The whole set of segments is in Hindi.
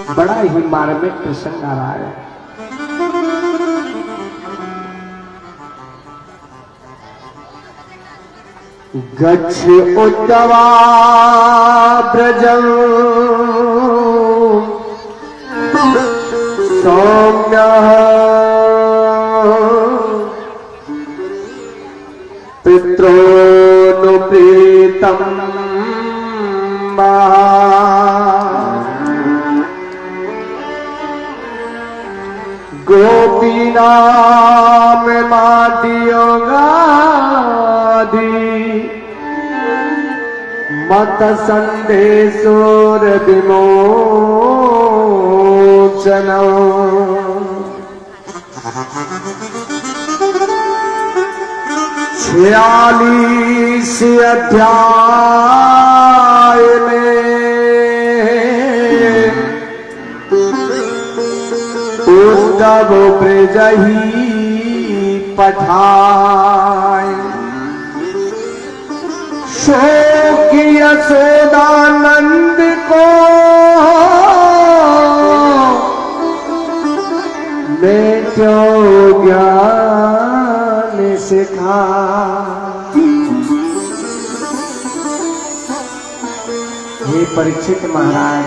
बड़ा ही मार्मिक प्रसंग आ रहा है। गच्छ उद्धवा ब्रजं सौम्यः पित्रोऽनुप्रीतं गोपीनां मादियोगादि मत संदेशोर विमोचनम्। 46 अध्याय में उद्धव ब्रजहि पठाय शोक यशोदानंद को मैं क्यों ज्ञान सिखा। हे परीक्षित महाराज,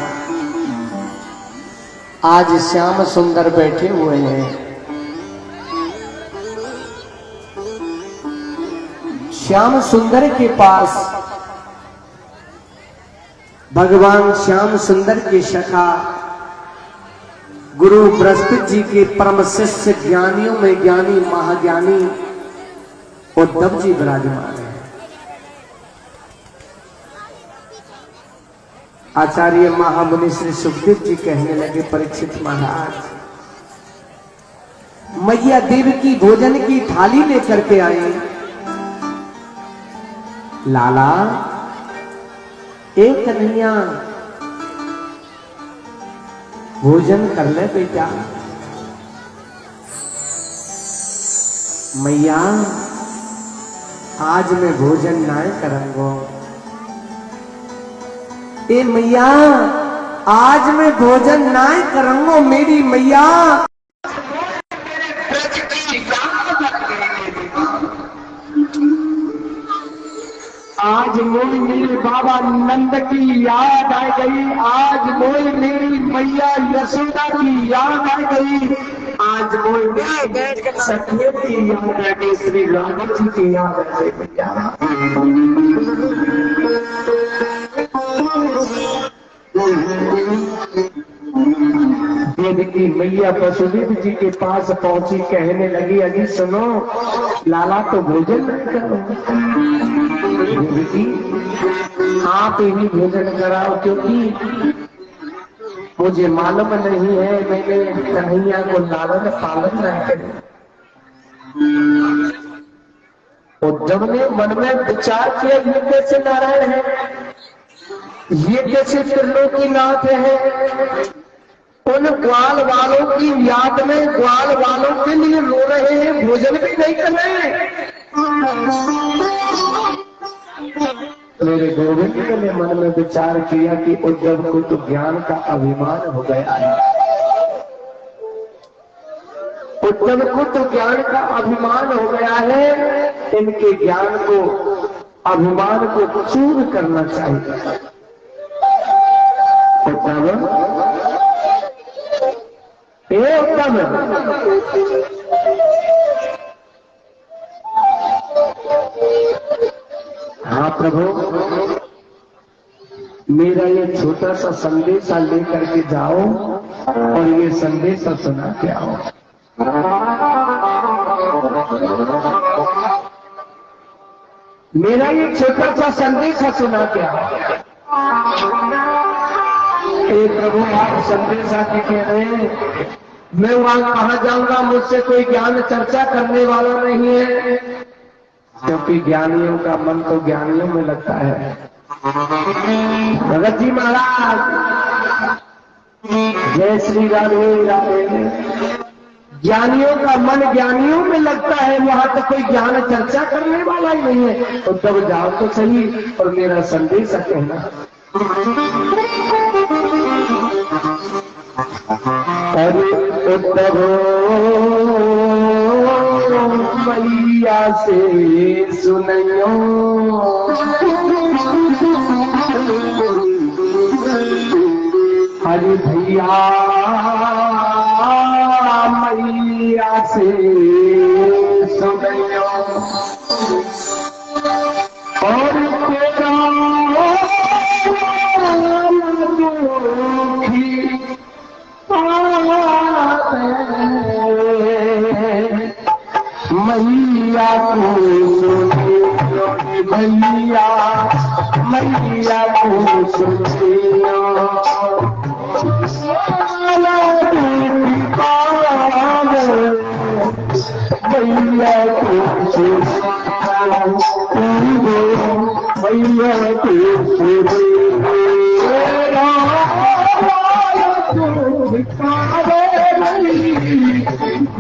आज श्याम सुंदर बैठे हुए हैं। श्याम सुंदर के पास भगवान श्याम सुंदर के सखा गुरु बृहस्पति जी के परम शिष्य ज्ञानियों में ज्ञानी महाज्ञानी उद्धव जी विराजमान है। आचार्य महामुनि श्री सुखदेव जी कहने लगे, परीक्षित महाराज, मैया देव की भोजन की थाली लेकर के आई। लाला, एक कन्हैया भोजन कर ले बेटा। मैया, आज मैं भोजन ना करूंगा। ए मैया, आज मैं भोजन ना करूंगा। मेरी मैया आज मोई मेरे बाबा नंद की याद आ गई। आज मोई मेरी मैया यशोदा की याद आ गई। आज मोई मेरी सखियों की याद आ गई। श्री राम जी की याद आ गई। मैया की मैया वसुदेव जी के पास पहुंची, कहने लगी, अजी सुनो, लाला तो भोजन नहीं करो। आप ही भोजन कराओ, क्योंकि मुझे मालूम नहीं है मैंने कन्हैया को लालन पालन नहीं करे। उद्धव ने मन में विचार किया, ये कैसे नारायण है, ये कैसे त्रिलोकीनाथ है। उन ग्वाल वालों की याद में ग्वाल वालों के लिए रो रहे हैं, भोजन भी नहीं कर रहे हैं। मेरे गोविंद ने मन में विचार किया कि उद्धव को तो ज्ञान का अभिमान हो गया है। उद्धव को तो ज्ञान का अभिमान हो गया है। इनके ज्ञान को, अभिमान को चूर करना चाहिए। उद्धव, एकदम हाँ प्रभु, मेरा ये छोटा सा संदेशा लेकर के जाओ और ये संदेशा सुना के आओ। मेरा ये छोटा सा संदेशा सुना के आओ। प्रभु, आप संदेशा की कह रहे हैं, मैं वहां कहा जाऊंगा, मुझसे कोई ज्ञान चर्चा करने वाला नहीं है, क्योंकि ज्ञानियों का मन तो ज्ञानियों में लगता है। भगत जी महाराज, जय श्री राधे राधे। ज्ञानियों का मन ज्ञानियों में लगता है, वहां तो कोई ज्ञान चर्चा करने वाला ही नहीं है। तो तब जाओ तो सही और मेरा संदेश कहना। उद्धव मैया से सुनियो हरि भैया मैया से सुनियो और तेरा दुखी मैया को सुनियो भैया मैया को सुनियो भैया को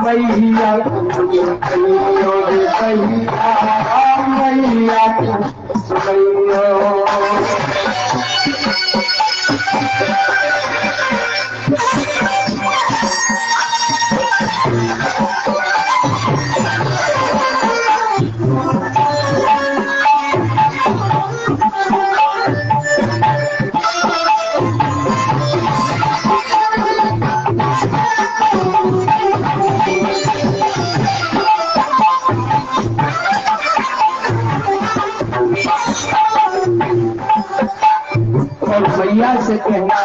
मैया को मैया मैया और भैया से कहना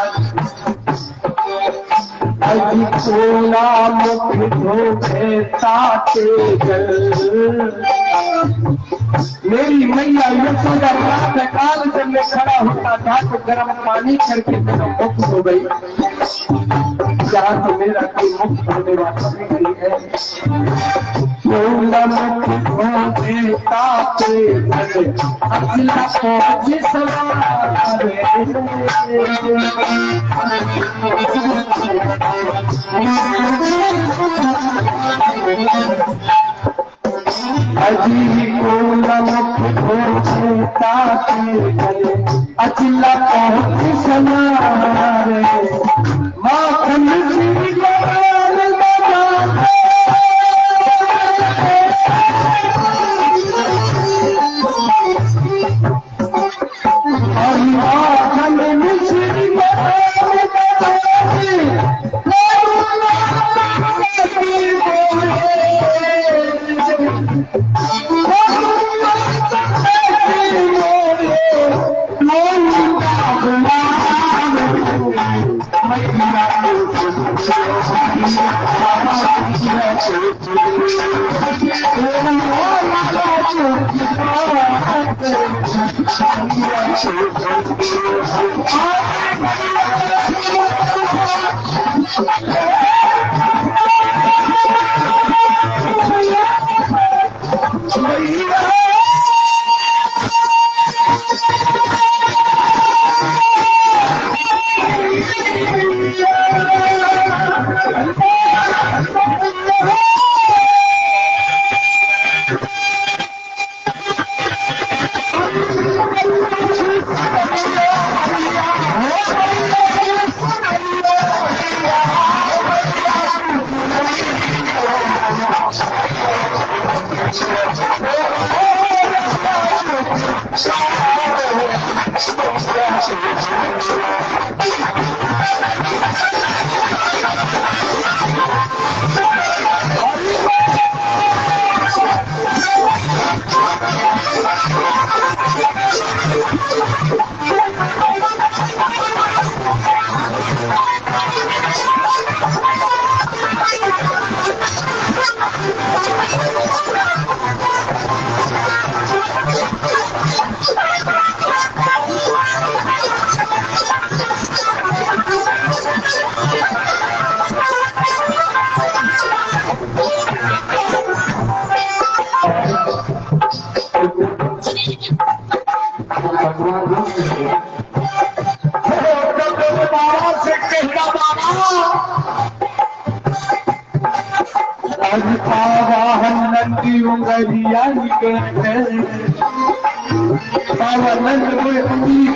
अजी सोना मुख धोखे ताते जल मेरी मैया यशोदा प्रातः काल जब मैं खड़ा होता था तो गर्म पानी करके मेरा मुक्त हो गई। जहाँ तो मेरा कोई मुक्त होने वाला नहीं है। सोना मुख धोखे ताते जल अगला पहुंच सवारे अजी को नमक धोता चले अचिल्ला पहुंच समारे माखन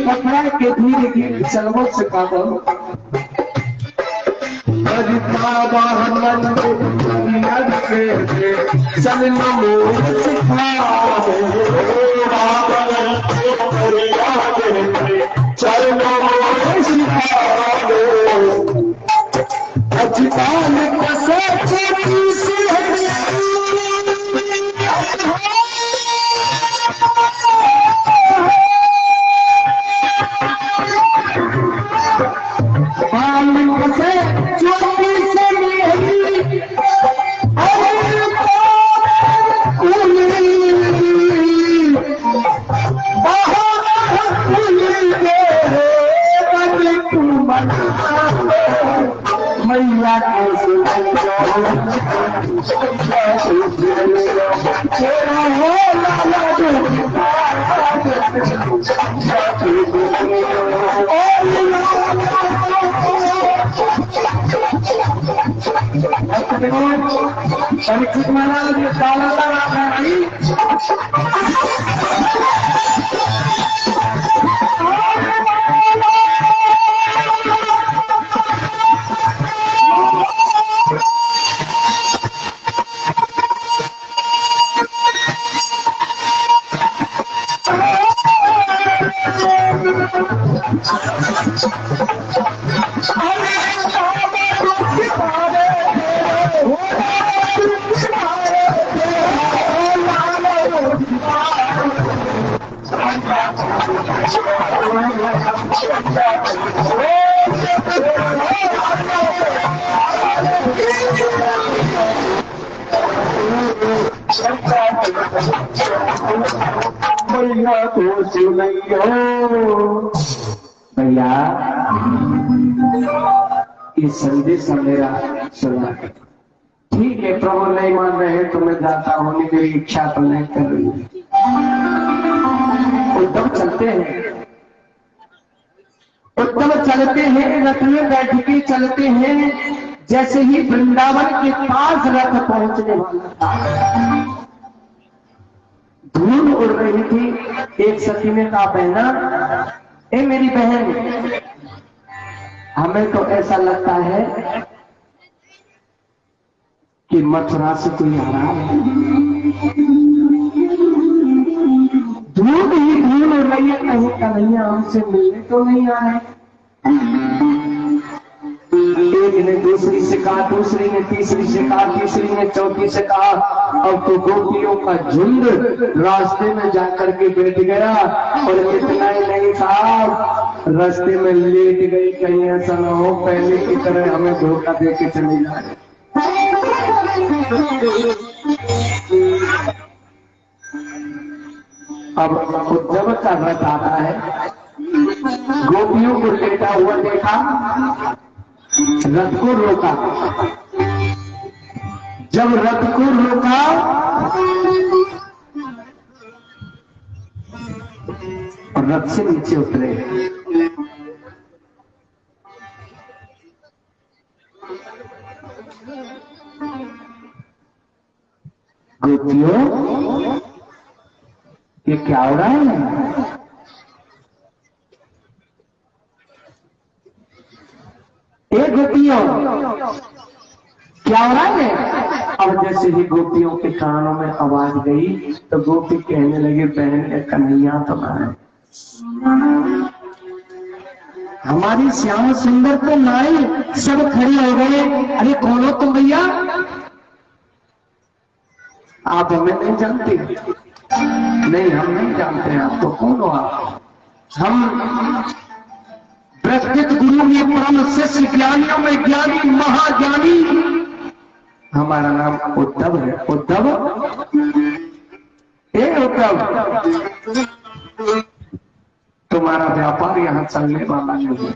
पकड़ा के धीरे धीरे चलमो से ललिता वाहन चल मोर सिखाओ चल मोर सिखाओ अजपाल कसे छोटी सी मैया परीक्षित महाराज भैया तो सुनियो भैया ये संदेश मेरा सुना। ठीक है प्रभु नहीं मान रहे तो मैं जाता हूँ, मेरी इच्छा तो नहीं कर रही। उद्धव चलते हैं, उद्धव चलते हैं, रथ में बैठ के चलते हैं। जैसे ही वृंदावन के पास रथ पहुंचने वाला था, धूल उड़ रही थी। एक सखी ने कहा बहना, ए मेरी बहन, हमें तो ऐसा लगता है कि मथुरा से कोई आ रहा है। धूल ही धूल उड़ रही है, कहीं कन्हैया हमसे मिलने तो नहीं आ रहे। एक ने दूसरी से कहा, दूसरी ने तीसरी से कहा, तीसरी ने चौथी से कहा। अब तो गोपियों का झुंड रास्ते में जाकर के बैठ गया। और इतना ही नहीं साहब, रास्ते में लेट गई। कहीं ऐसा न हो पहले की तरह हमें धोखा दे के चले जाए। अब उद्धव का रथ आता है, गोपियों को लेटा हुआ देखा, रथ को रोका। जब रथ को रोका और रथ से नीचे उतरे, गोपियों ये क्या हो रहा है? एक गोपियों क्या हो रहा है? अब जैसे ही गोपियों के कानों में आवाज गई तो गोपी कहने लगे, बहन कन्हैया तो है, हमारी श्याम सुंदर तो नाई सब खड़ी हो गए। अरे कौन हो तुम भैया? आप हमें नहीं जानते? नहीं, हम नहीं जानते हैं आपको। कौन हो आप? हम प्रकृत गुरु में परम शिष्य, ज्ञानियों में ज्ञानी, महाज्ञानी। हमारा नाम उद्धव है। उद्धव, ए उद्धव, तुम्हारा व्यापार यहाँ चलने वाला नहीं है।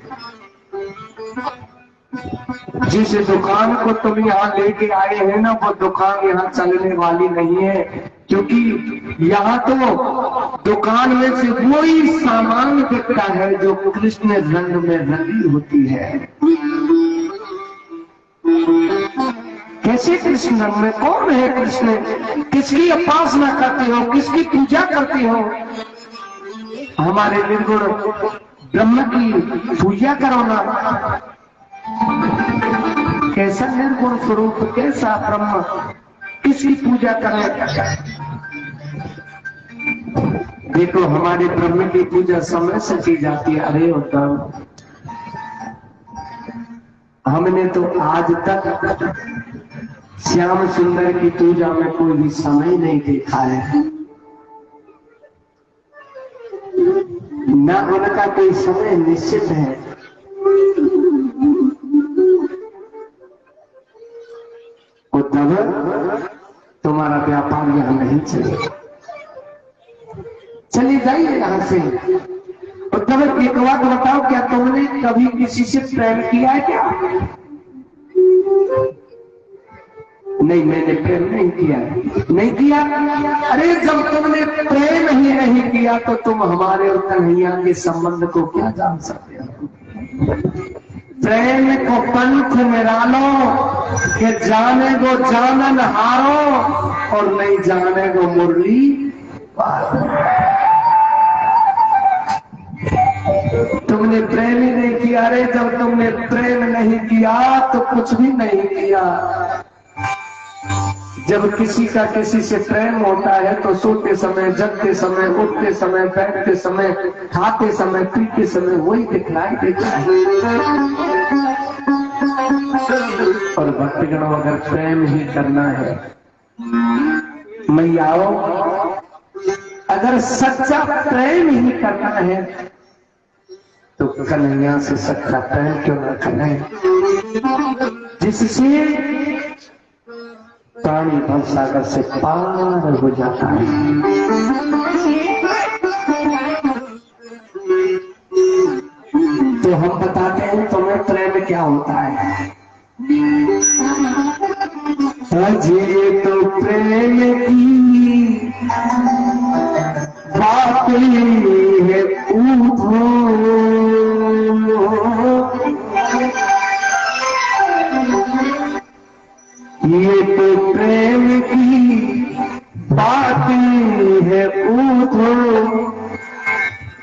जिस दुकान को तुम यहाँ लेके आए हैं ना, वो दुकान यहाँ चलने वाली नहीं है। क्योंकि यहाँ तो दुकान में से वही सामान बिकता है जो कृष्ण रंग में रंगी होती है। कैसे कृष्ण रंग में? कौन है कृष्ण? किसकी उपासना करते हो? किसकी पूजा करते हो? हमारे निर्गुण ब्रह्म की पूजा करो ना। कैसा निर्गुण स्वरूप, कैसा ब्रह्म, किसकी पूजा करें? देखो हमारे ब्रह्म की पूजा समय से की जाती है। अरे उद्धव, हमने तो आज तक श्याम सुंदर की पूजा में कोई भी समय नहीं देखा है, न उनका कोई समय निश्चित है। उद्धव, तुम्हारा व्यापार यहां नहीं चलेगा, चले जाइए यहां से। उद्धव, एक बात बताओ, क्या तुमने कभी किसी से प्रेम किया है क्या? नहीं, मैंने प्रेम नहीं किया। नहीं किया? अरे जब तुमने प्रेम ही नहीं किया तो तुम हमारे और कन्हैया के संबंध को क्या जान सकते हो? प्रेम को पंथ निरालो कि जाने को जानन हारो और नहीं जाने को मुरली पारो। तुमने प्रेम ही नहीं किया। अरे जब तुमने प्रेम नहीं किया तो कुछ भी नहीं किया। जब किसी का किसी से प्रेम होता है तो सोते समय, जगते समय, उठते समय, बैठते समय, खाते समय, पीते समय वही दिखलाई देता है। और भक्तगणों, अगर प्रेम ही करना है, मैयाओ, अगर सच्चा प्रेम ही करना है तो कन्हैया से सच्चा प्रेम क्यों न करें, जिससे पानी भवसागर से पार हो जाता है। तो हम बताते हैं तुम्हें प्रेम क्या होता है। अजय तो प्रेम की बात है पूछो, ये तो प्रेम की बात है पूछो,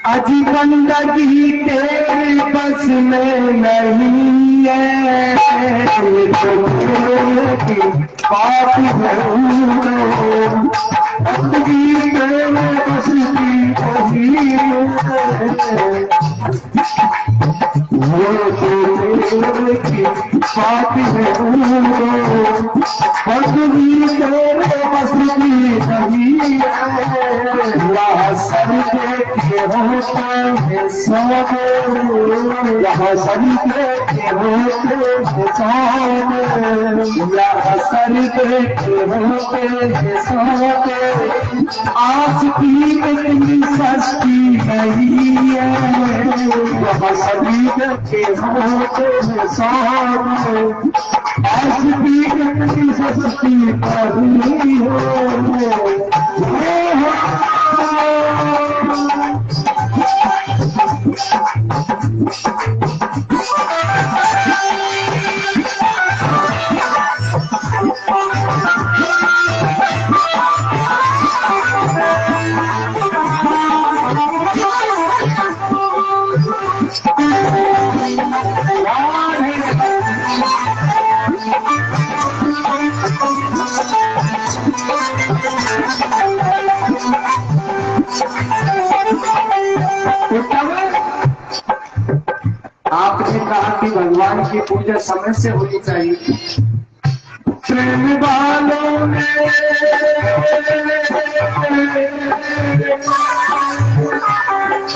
अजी बंदगी तेरे बस में नहीं है। ये तो प्रेम की बात है पूछो, बंदगी तेरे बस की नहीं है। वो तो प्रेम की बात है पूछो, बंदगी तेरे बस की नहीं है। यहाँ सभी के होते हैं सोने, यहाँ सभी के होते हैं सोने, यहाँ सभी के होते हैं सोने। आज की इतनी सस्ती नहीं है, यहाँ सभी के होते हैं सोने। आज की इतनी सस्ती नहीं है। आपने कहा कि भगवान की पूजा समय से होनी चाहिए। प्रेम वालों ने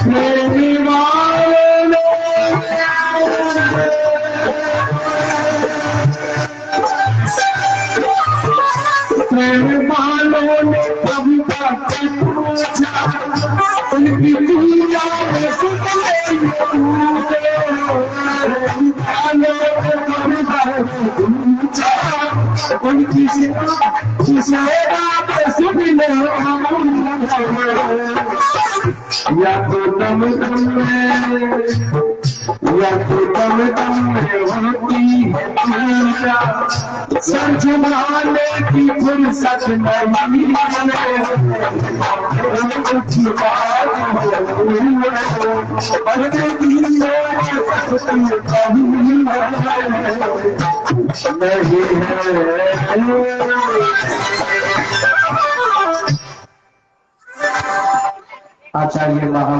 प्रेम वालों ने प्रेम वालों ने कभी पूछा, उनकी पूजा में उनकी या तो दम दम में, या तो दम दम में होती है पूजा, समझाने की फुर्सत नहीं है। नहीं है। आचार्य महा